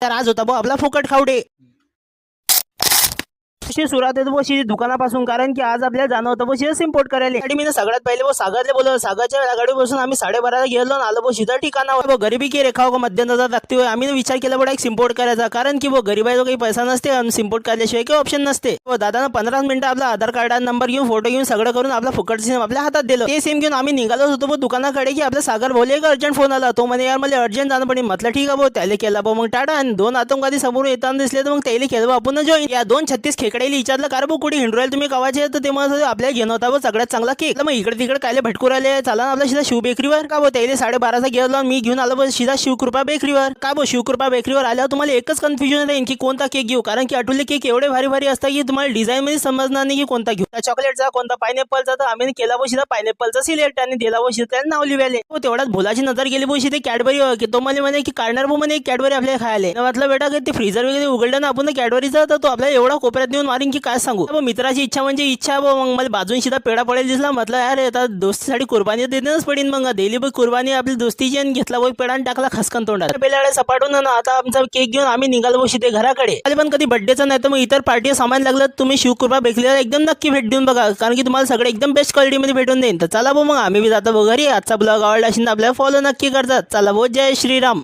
तर आज होता भाऊ आपला फुकट खावडे. अशी सुरुवात होते बशी दुकानापासून, कारण की आज आपल्याला जाणं होतं बशी इम्पोर्ट करायला. आणि मी सगळ्यात पहिले वो सागरले बोलवलं. सागरच्या गाडी बसून आम्ही 12:30 गेलो आणि आलो सीधा ठिकाणावर. गरिबी की रेखा को मध्य नजर रखते हुए आम्ही विचार केला बडा एक इम्पोर्ट करायचा, कारण की वो गरीबाई काही पैसा नसते आणि इम्पोर्ट करल्याशिवाय काही ऑप्शन नसते. दादानं 15 मिनिटं आपला आधार कार्ड नंबर घेऊन फोटो घेऊन सगळं करून आपला फुकट सिम आपल्या हातात दिलं. ते सिम घेऊन आम्ही निघालो होतो दुकानाकडे की आपला सागर बोलले एक अर्जंट फोन आला. तो म्हणे यार मला अर्जंट जाणं पडेल. म्हटलं ठीक आहे भाऊ. त्याला केला भाऊ मग टाटा. आणि 2 आतंकवादी समोर येताना दिसले तर मग त्याला केलं आपण जॉईन. या 236 खेकड्याला विचारलं कार भाऊ कुठे हिंडू राहिले तुम्ही कवाचे, तर ते म्हणत आपल्याला घेणं होता भाऊ सगळ्यात चांगला केक. मग इकडे तिकडे कायले भटकू राहिले. चला ना आपल्या सीधा शिव बेकरीवर. का भाऊ त्याला 12:30 गेलो मी घेऊन आलो बस सीधा शिवकृपा बेकरीवर. का भाऊ शिवकृपा बेकरीवर आल्यावर तुम्हाला एकच कन्फ्युजन राहील की कोणता केक घेऊ, कारण की अटुले केक एवढे भारी भारी असतात की तुम्हाला डिझाईन मध्ये समजणार नाही की कोणता घेऊ. चॉकलेटचा कोणता पायनॅपलचा, तर आम्ही केला बस सीधा पायनॅपलचा सिलेक्ट आणि दिला बस त्याला नाव लिहायले. हो तेवढ्यात भोलाची नजर गेली बस ते कॅडबरी की तो मला म्हणे की काढणार भाऊ म्हणे कॅडबरी आपल्याला खायला. म्हटलं बेटा ते फ्रीजर वगैरे उघडलं ना आपण कॅडबरीचा, तर तो आपल्याला एवढा कोपऱ्यात नेऊन मारीन की काय सांगू. मित्राची इच्छा म्हणजे इच्छा. मग मला बाजून सीधा पेढा पडेल दिसला. म्हटलं यार आता दोस्तीसाठी कुर्बानी देणंच पडेल. मग दिली बघ कुर्बानी आपली दोस्तीची आणि घेतला बघ पेढा आणि टाकला खसकन तोंडात. पेल्याकडे सपाटून ना आता आमचा केक घेऊन आम्ही निघालो बशी ते घराकडे. पण कधी बड्डेचं नाही तर मग इतर पार्टी सामान लागलं तुम्ही शिवकृपा बेकरीला एकदम नक्की भेट देऊन बघा, कारण की तुम्हाला सगळं एकदम बेस्ट क्वालिटीमध्ये भेटून देईन. तर चला भाऊ मग आम्ही बी जातो घरी. आजचा ब्लॉग आवडला असेल तर आपल्याला फॉलो नक्की करतात. चला भाऊ जय श्रीराम.